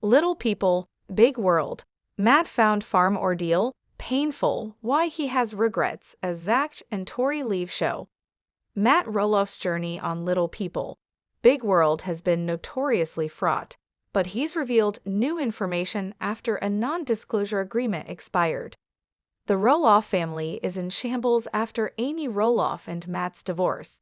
Little people, big world. Matt found farm ordeal painful. Why he has regrets as Zach and Tori leave show. Matt Roloff's journey on Little People, Big World has been notoriously fraught, but he's revealed new information after a non-disclosure agreement expired. The Roloff family is in shambles after Amy Roloff and Matt's divorce.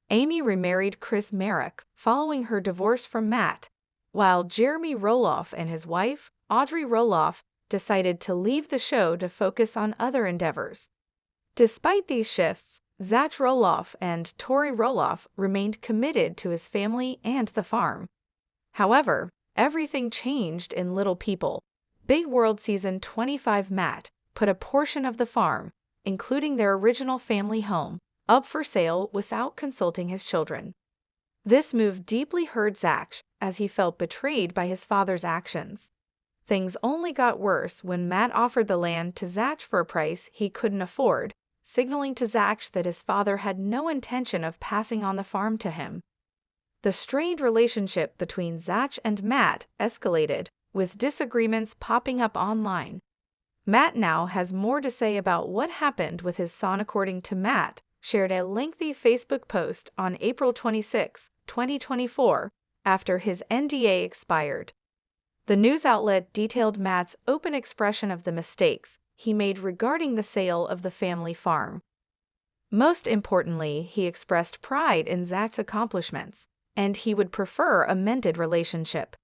Amy remarried Chris Merrick following her divorce from Matt, while Jeremy Roloff and his wife, Audrey Roloff, decided to leave the show to focus on other endeavors. Despite these shifts, Zach Roloff and Tori Roloff remained committed to his family and the farm. However, everything changed in Little People, Big World Season 25. Matt put a portion of the farm, including their original family home, up for sale without consulting his children. This move deeply hurt Zach as he felt betrayed by his father's actions. Things only got worse when Matt offered the land to Zach for a price he couldn't afford, signaling to Zach that his father had no intention of passing on the farm to him. The strained relationship between Zach and Matt escalated, with disagreements popping up online. Matt now has more to say about what happened with his son. According to Matt, shared a lengthy Facebook post on April 26, 2024, after his NDA expired. The news outlet detailed Matt's open expression of the mistakes he made regarding the sale of the family farm. Most importantly, he expressed pride in Zach's accomplishments, and he would prefer a mended relationship.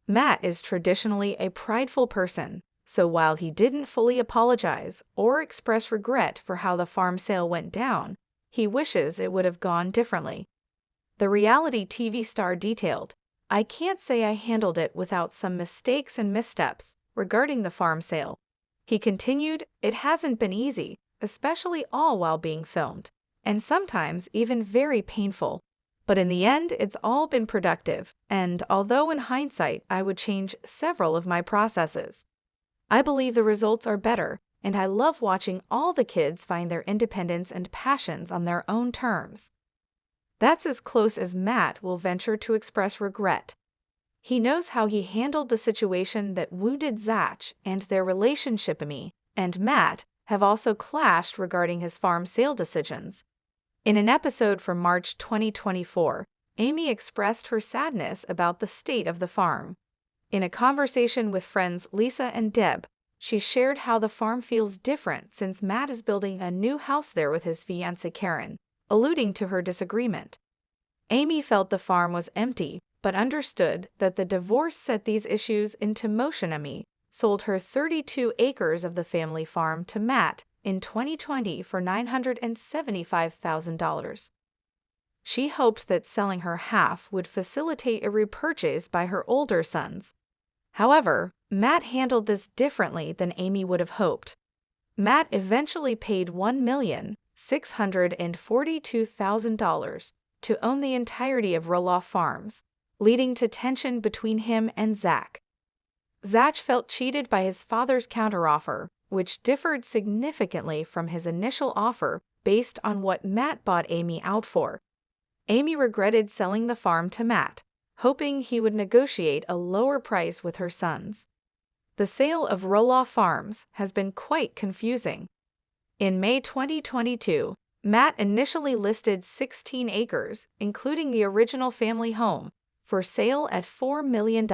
Matt is traditionally a prideful person, so while he didn't fully apologize or express regret for how the farm sale went down, he wishes it would have gone differently. The reality TV star detailed, "I can't say I handled it without some mistakes and missteps regarding the farm sale." He continued, "It hasn't been easy, especially all while being filmed, and sometimes even very painful. But in the end, it's all been productive, and although in hindsight I would change several of my processes, I believe the results are better, and I love watching all the kids find their independence and passions on their own terms." That's as close as Matt will venture to express regret. He knows how he handled the situation that wounded Zach, and their relationship. Amy and Matt have also clashed regarding his farm sale decisions. In an episode from March 2024, Amy expressed her sadness about the state of the farm. In a conversation with friends Lisa and Deb, she shared how the farm feels different since Matt is building a new house there with his fiancée Karen, alluding to her disagreement. Amy felt the farm was empty, but understood that the divorce set these issues into motion. Amy sold her 32 acres of the family farm to Matt in 2020 for $975,000. She hoped that selling her half would facilitate a repurchase by her older sons. However, Matt handled this differently than Amy would have hoped. Matt eventually paid $1,642,000 to own the entirety of Roloff Farms, leading to tension between him and Zach. Zach felt cheated by his father's counteroffer, which differed significantly from his initial offer based on what Matt bought Amy out for. Amy regretted selling the farm to Matt, hoping he would negotiate a lower price with her sons. The sale of Roloff Farms has been quite confusing. In May 2022, Matt initially listed 16 acres, including the original family home, for sale at $4 million.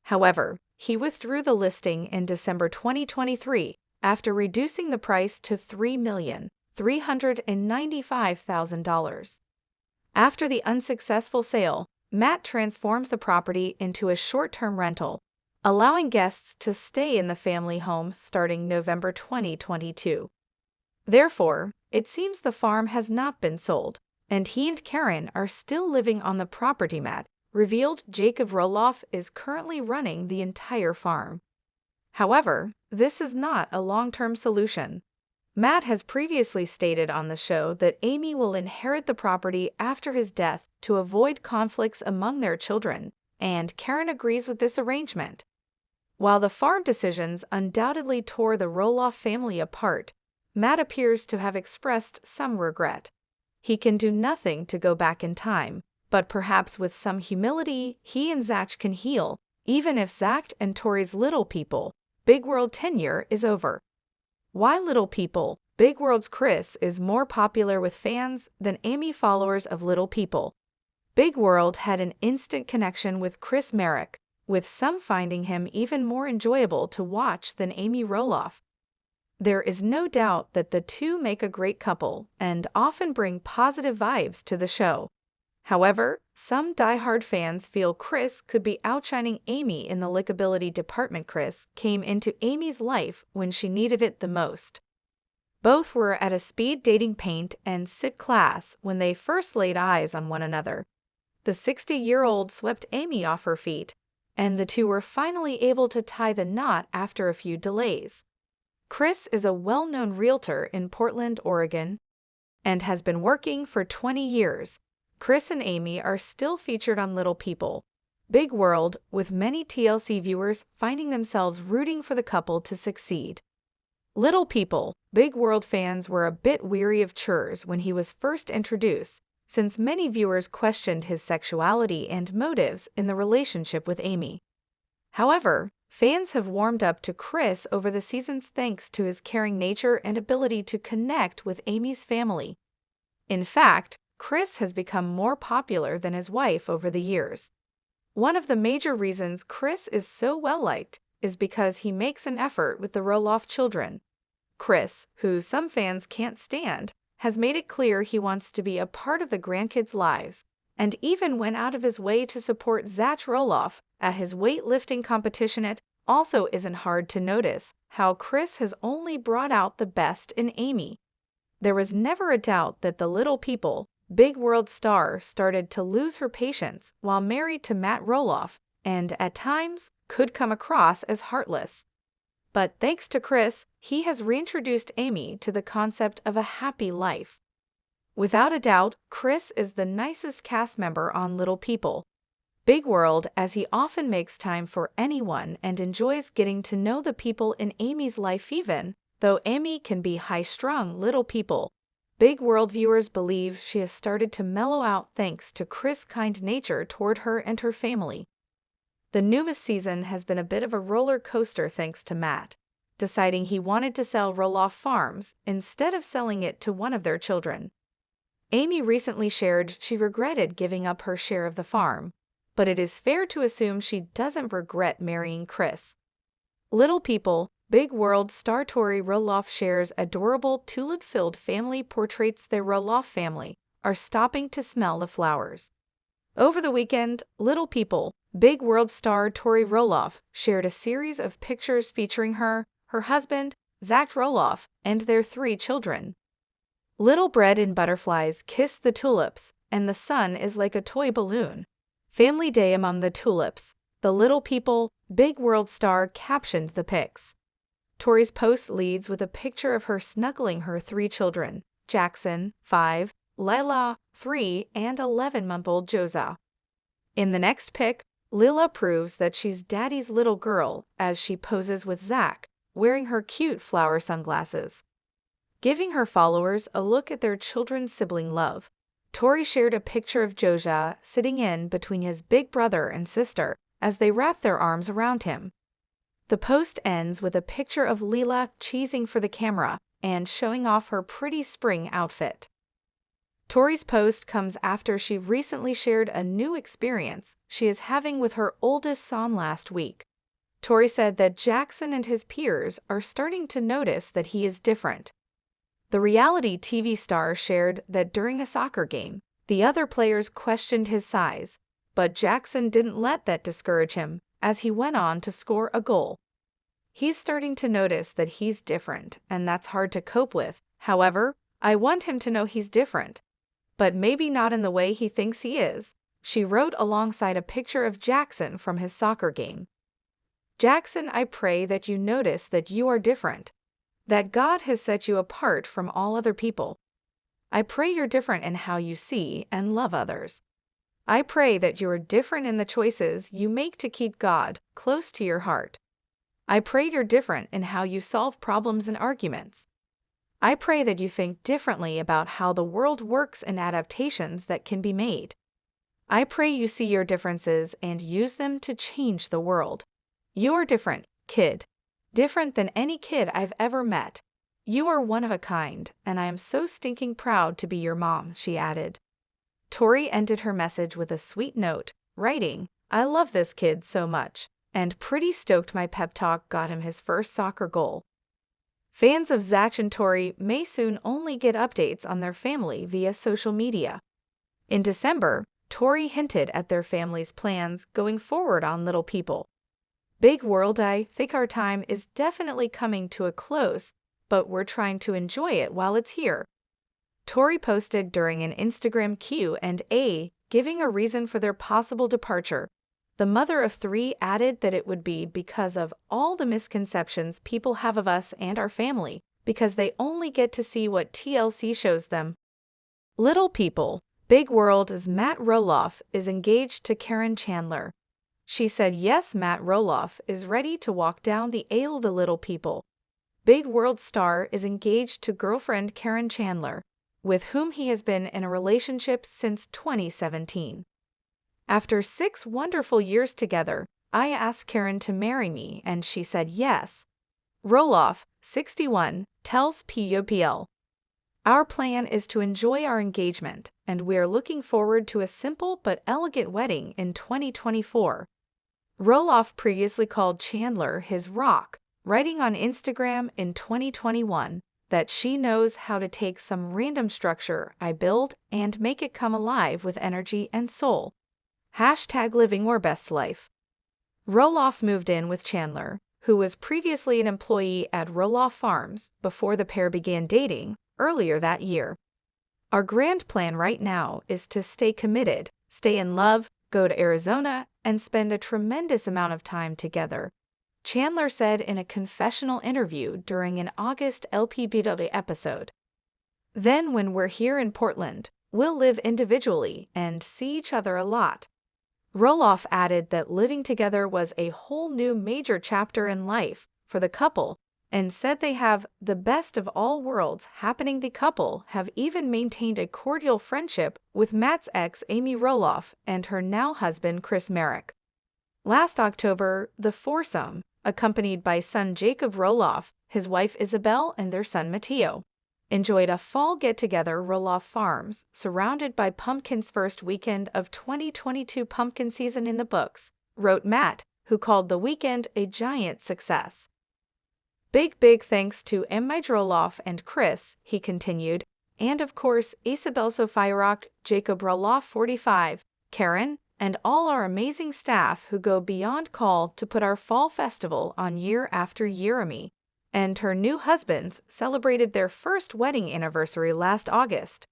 However, he withdrew the listing in December 2023 after reducing the price to $3,395,000. After the unsuccessful sale, Matt transformed the property into a short-term rental, allowing guests to stay in the family home starting November 2022. Therefore, it seems the farm has not been sold, and he and Karen are still living on the property. Matt revealed Jacob Roloff is currently running the entire farm. However, this is not a long-term solution. Matt has previously stated on the show that Amy will inherit the property after his death to avoid conflicts among their children, and Karen agrees with this arrangement. While the farm decisions undoubtedly tore the Roloff family apart, Matt appears to have expressed some regret. He can do nothing to go back in time, but perhaps with some humility, he and Zach can heal even if Zach and Tori's Little People, Big World tenure is over. Why Little People, Big World's Chris is more popular with fans than Amy followers of Little People. Big World had an instant connection with Chris Marek, with some finding him even more enjoyable to watch than Amy Roloff. There is no doubt that the two make a great couple and often bring positive vibes to the show. However, some diehard fans feel Chris could be outshining Amy in the likability department. Chris came into Amy's life when she needed it the most. Both were at a speed dating paint and sit class when they first laid eyes on one another. The 60-year-old swept Amy off her feet, and the two were finally able to tie the knot after a few delays. Chris is a well-known realtor in Portland, Oregon, and has been working for 20 years. Chris and Amy are still featured on Little People, Big World, with many TLC viewers finding themselves rooting for the couple to succeed. Little People, Big World fans were a bit weary of Churs when he was first introduced, since many viewers questioned his sexuality and motives in the relationship with Amy. However, fans have warmed up to Chris over the seasons thanks to his caring nature and ability to connect with Amy's family. In fact, Chris has become more popular than his wife over the years. One of the major reasons Chris is so well-liked is because he makes an effort with the Roloff children. Chris, who some fans can't stand, has made it clear he wants to be a part of the grandkids' lives, and even went out of his way to support Zach Roloff at his weightlifting competition. It also isn't hard to notice how Chris has only brought out the best in Amy. There was never a doubt that the Little People, Big World star started to lose her patience while married to Matt Roloff, and at times could come across as heartless. But thanks to Chris, he has reintroduced Amy to the concept of a happy life. Without a doubt, Chris is the nicest cast member on Little People, Big World, as he often makes time for anyone and enjoys getting to know the people in Amy's life. Even though Amy can be high-strung, Little People, Big World viewers believe she has started to mellow out thanks to Chris' kind nature toward her and her family. The newest season has been a bit of a roller coaster thanks to Matt deciding he wanted to sell Roloff Farms instead of selling it to one of their children. Amy recently shared she regretted giving up her share of the farm, but it is fair to assume she doesn't regret marrying Chris. Little People, Big World star Tori Roloff shares adorable tulip-filled family portraits. Their Roloff family are stopping to smell the flowers. Over the weekend, Little People, Big World star Tori Roloff shared a series of pictures featuring her husband, Zach Roloff, and their 3 children. Little bread and butterflies kiss the tulips, and the sun is like a toy balloon. Family day among the tulips. The Little People, Big World star captioned the pics. Tori's post leads with a picture of her snuggling her 3 children, Jackson, 5, Lila, 3, and 11-month-old Joza. In the next pic, Lila proves that she's daddy's little girl as she poses with Zach, wearing her cute flower sunglasses. Giving her followers a look at their children's sibling love, Tori shared a picture of Joza sitting in between his big brother and sister as they wrap their arms around him. The post ends with a picture of Lila cheesing for the camera and showing off her pretty spring outfit. Tori's post comes after she recently shared a new experience she is having with her oldest son last week. Tori said that Jackson and his peers are starting to notice that he is different. The reality TV star shared that during a soccer game, the other players questioned his size, but Jackson didn't let that discourage him as he went on to score a goal. He's starting to notice that he's different, and that's hard to cope with. However, I want him to know he's different, but maybe not in the way he thinks he is, she wrote alongside a picture of Jackson from his soccer game. Jackson, I pray that you notice that you are different, that God has set you apart from all other people. I pray you're different in how you see and love others. I pray that you are different in the choices you make to keep God close to your heart. I pray you're different in how you solve problems and arguments. I pray that you think differently about how the world works and adaptations that can be made. I pray you see your differences and use them to change the world. You're different, kid. Different than any kid I've ever met. You are one of a kind, and I am so stinking proud to be your mom," she added. Tori ended her message with a sweet note, writing, "I love this kid so much, and pretty stoked my pep talk got him his first soccer goal." Fans of Zach and Tori may soon only get updates on their family via social media. In December, Tori hinted at their family's plans going forward on Little People. "Big world, I think our time is definitely coming to a close, but we're trying to enjoy it while it's here," Tori posted during an Instagram Q&A, giving a reason for their possible departure. The mother of three added that it would be because of all the misconceptions people have of us and our family, because they only get to see what TLC shows them. Little People, Big World's Matt Roloff is engaged to Karen Chandler. She said yes, Matt Roloff is ready to walk down the aisle. The Little People, Big World star is engaged to girlfriend Karen Chandler, with whom he has been in a relationship since 2017. "After 6 wonderful years together, I asked Karen to marry me and she said yes," Roloff, 61, tells POPL. "Our plan is to enjoy our engagement, and we are looking forward to a simple but elegant wedding in 2024. Roloff previously called Chandler his rock, writing on Instagram in 2021 that she knows how to take some random structure I build and make it come alive with energy and soul. #living our best life. Roloff moved in with Chandler, who was previously an employee at Roloff Farms before the pair began dating earlier that year. "Our grand plan right now is to stay committed, stay in love, go to Arizona, and spend a tremendous amount of time together," Chandler said in a confessional interview during an August LPBW episode. "Then when we're here in Portland, we'll live individually and see each other a lot." Roloff added that living together was a whole new major chapter in life for the couple and said they have the best of all worlds happening. The couple have even maintained a cordial friendship with Matt's ex Amy Roloff and her now husband Chris Merrick. Last October, the foursome, accompanied by son Jacob Roloff, his wife Isabel, and their son Matteo, enjoyed a fall get-together Roloff Farms, surrounded by pumpkins. "First weekend of 2022 pumpkin season in the books," wrote Matt, who called the weekend a giant success. Big thanks to Amy Roloff and Chris," he continued, "and of course Isabel Sofirok, Jacob Roloff 45, Karen, and all our amazing staff who go beyond call to put our fall festival on year after year." Amy and her new husbands celebrated their first wedding anniversary last August.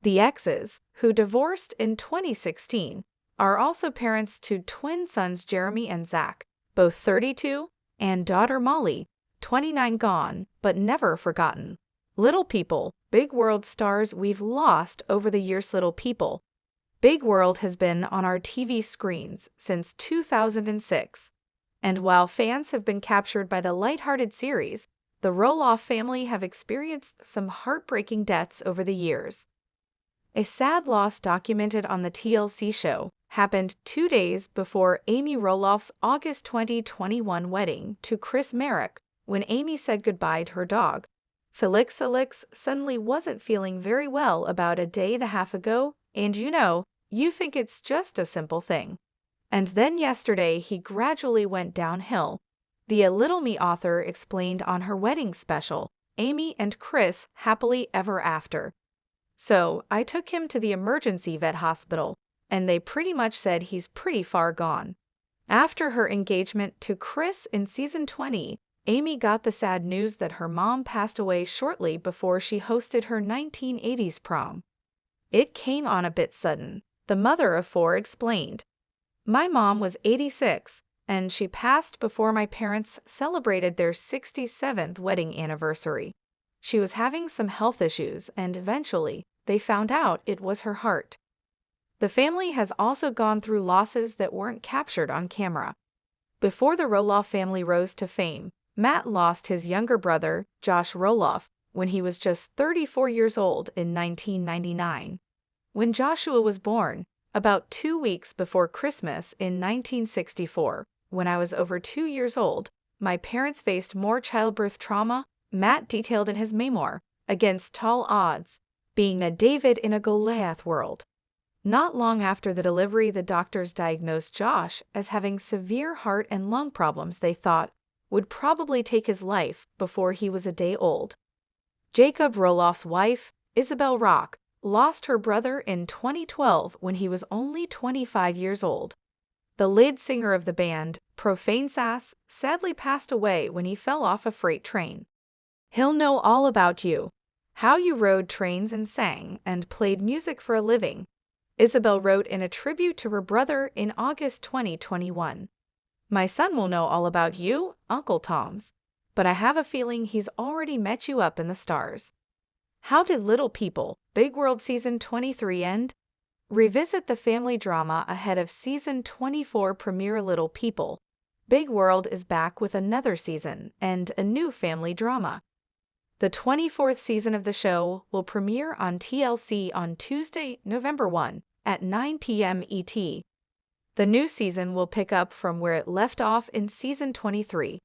The exes, who divorced in 2016, are also parents to twin sons Jeremy and Zach, both 32, and daughter Molly, 29, gone but never forgotten. Little People, Big World stars we've lost over the years. Little People, Big World has been on our TV screens since 2006. And while fans have been captured by the lighthearted series, the Roloff family have experienced some heartbreaking deaths over the years. A sad loss documented on the TLC show happened 2 days before Amy Roloff's August 2021 wedding to Chris Merrick, when Amy said goodbye to her dog. "Felix suddenly wasn't feeling very well about a day and a half ago, and you think it's just a simple thing. And then yesterday he gradually went downhill," the A Little Me author explained on her wedding special, Amy and Chris Happily Ever After. "So I took him to the emergency vet hospital, and they pretty much said he's pretty far gone." After her engagement to Chris in season 20, Amy got the sad news that her mom passed away shortly before she hosted her 1980s prom. "It came on a bit sudden," the mother of 4 explained. "My mom was 86, and she passed before my parents celebrated their 67th wedding anniversary. She was having some health issues, and eventually, they found out it was her heart." The family has also gone through losses that weren't captured on camera. Before the Roloff family rose to fame, Matt lost his younger brother, Josh Roloff, when he was just 34 years old in 1999. When Joshua was born, About 2 weeks before Christmas in 1964, when I was over 2 years old, my parents faced more childbirth trauma, Matt detailed in his memoir, against tall odds, being a David in a Goliath world. Not long after the delivery, the doctors diagnosed Josh as having severe heart and lung problems they thought would probably take his life before he was a day old. Jacob Roloff's wife, Isabel Rock, lost her brother in 2012 when he was only 25 years old. The lead singer of the band, Profane Sass, sadly passed away when he fell off a freight train. He'll know all about you, how you rode trains and sang and played music for a living, Isabel wrote in a tribute to her brother in August 2021. My son will know all about you, Uncle Tom's, but I have a feeling he's already met you up in the stars. How did Little People, Big World Season 23 end? Revisit the family drama ahead of Season 24 premiere. Little People, Big World is back with another season and a new family drama. The 24th season of the show will premiere on TLC on Tuesday, November 1, at 9 p.m. ET. The new season will pick up from where it left off in Season 23.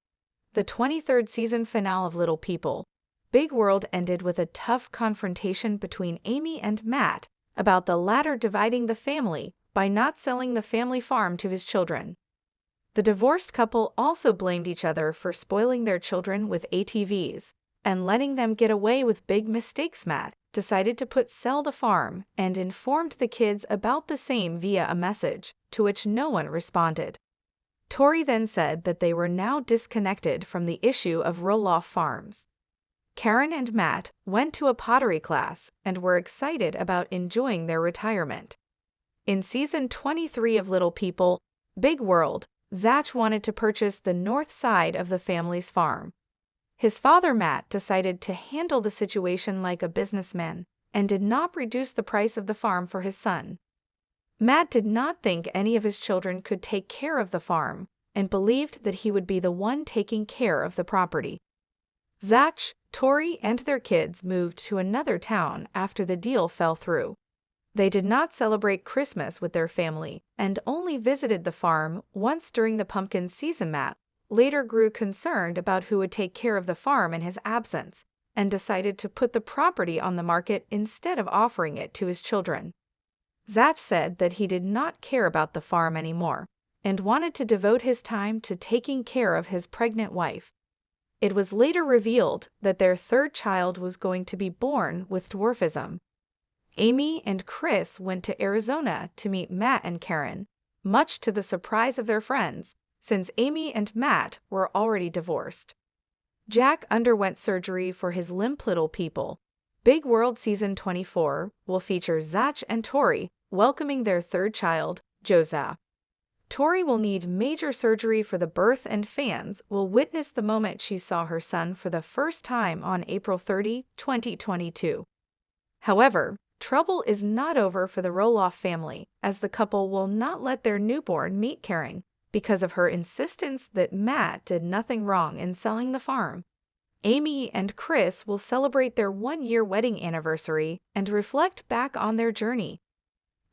The 23rd season finale of Little People, Big World ended with a tough confrontation between Amy and Matt about the latter dividing the family by not selling the family farm to his children. The divorced couple also blamed each other for spoiling their children with ATVs and letting them get away with big mistakes. Matt decided to sell the farm and informed the kids about the same via a message, to which no one responded. Tori then said that they were now disconnected from the issue of Roloff farms. Karen and Matt went to a pottery class and were excited about enjoying their retirement. In Season 23 of Little People, Big World, Zach wanted to purchase the north side of the family's farm. His father, Matt, decided to handle the situation like a businessman and did not reduce the price of the farm for his son. Matt did not think any of his children could take care of the farm and believed that he would be the one taking care of the property. Zach, Tori, and their kids moved to another town after the deal fell through. They did not celebrate Christmas with their family and only visited the farm once during the pumpkin season. Matt later grew concerned about who would take care of the farm in his absence and decided to put the property on the market instead of offering it to his children. Zach said that he did not care about the farm anymore and wanted to devote his time to taking care of his pregnant wife. It was later revealed that their third child was going to be born with dwarfism. Amy and Chris went to Arizona to meet Matt and Karen, much to the surprise of their friends, since Amy and Matt were already divorced. Jack underwent surgery for his limp. Little People, Big World Season 24 will feature Zach and Tori welcoming their third child, Josiah. Tori will need major surgery for the birth, and fans will witness the moment she saw her son for the first time on April 30, 2022. However, trouble is not over for the Roloff family, as the couple will not let their newborn meet Karen because of her insistence that Matt did nothing wrong in selling the farm. Amy and Chris will celebrate their one-year wedding anniversary and reflect back on their journey.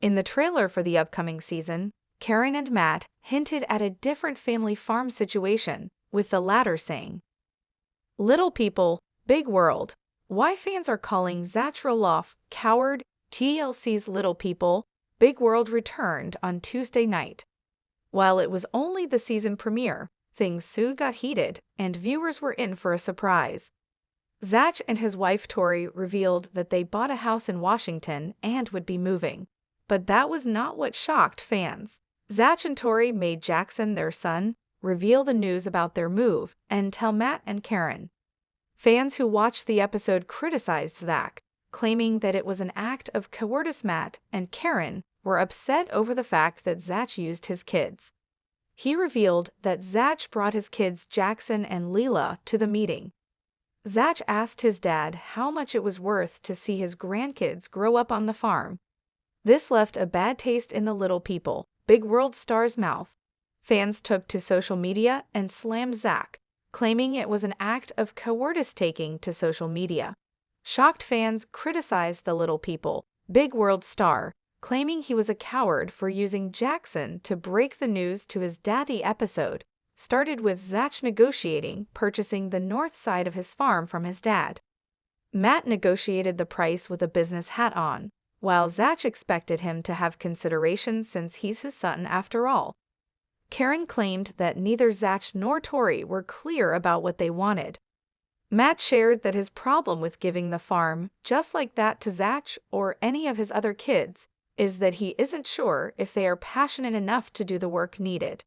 In the trailer for the upcoming season, Karen and Matt hinted at a different family farm situation, with the latter saying, "Little People, Big World, why fans are calling Zach Roloff coward." TLC's Little People, Big World returned on Tuesday night. While it was only the season premiere, things soon got heated and viewers were in for a surprise. Zach and his wife Tori revealed that they bought a house in Washington and would be moving. But that was not what shocked fans. Zach and Tori made Jackson, their son, reveal the news about their move and tell Matt and Karen. Fans who watched the episode criticized Zach, claiming that it was an act of cowardice. Matt and Karen were upset over the fact that Zach used his kids. He revealed that Zach brought his kids Jackson and Leela to the meeting. Zach asked his dad how much it was worth to see his grandkids grow up on the farm. This left a bad taste in the Little People, Big World star's mouth. Fans took to social media and slammed Zach, claiming it was an act of cowardice. Taking to social media, shocked fans criticized the Little People, Big World star, claiming he was a coward for using Jackson to break the news to his daddy. Episode started with Zach negotiating purchasing the north side of his farm from his dad. Matt negotiated the price with a business hat on, while Zach expected him to have consideration since he's his son after all. Karen claimed that neither Zach nor Tori were clear about what they wanted. Matt shared that his problem with giving the farm just like that to Zach or any of his other kids is that he isn't sure if they are passionate enough to do the work needed.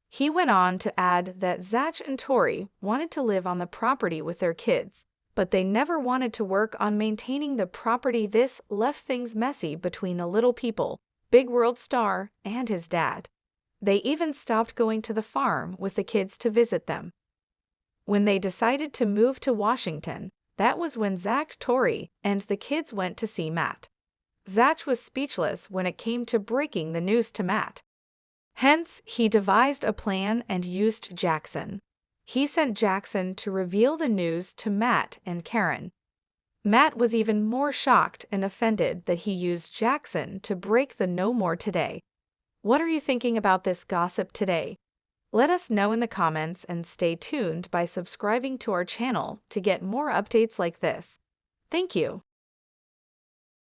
He went on to add that Zach and Tori wanted to live on the property with their kids, but they never wanted to work on maintaining the property. This left things messy between the little people, Big World star, and his dad. They even stopped going to the farm with the kids to visit them. When they decided to move to Washington, that was when Zach, Tori, and the kids went to see Matt. Zach was speechless when it came to breaking the news to Matt. Hence, he devised a plan and used Jackson. He sent Jackson to reveal the news to Matt and Karen. Matt was even more shocked and offended that he used Jackson to break the no more today. What are you thinking about this gossip today? Let us know in the comments and stay tuned by subscribing to our channel to get more updates like this. Thank you.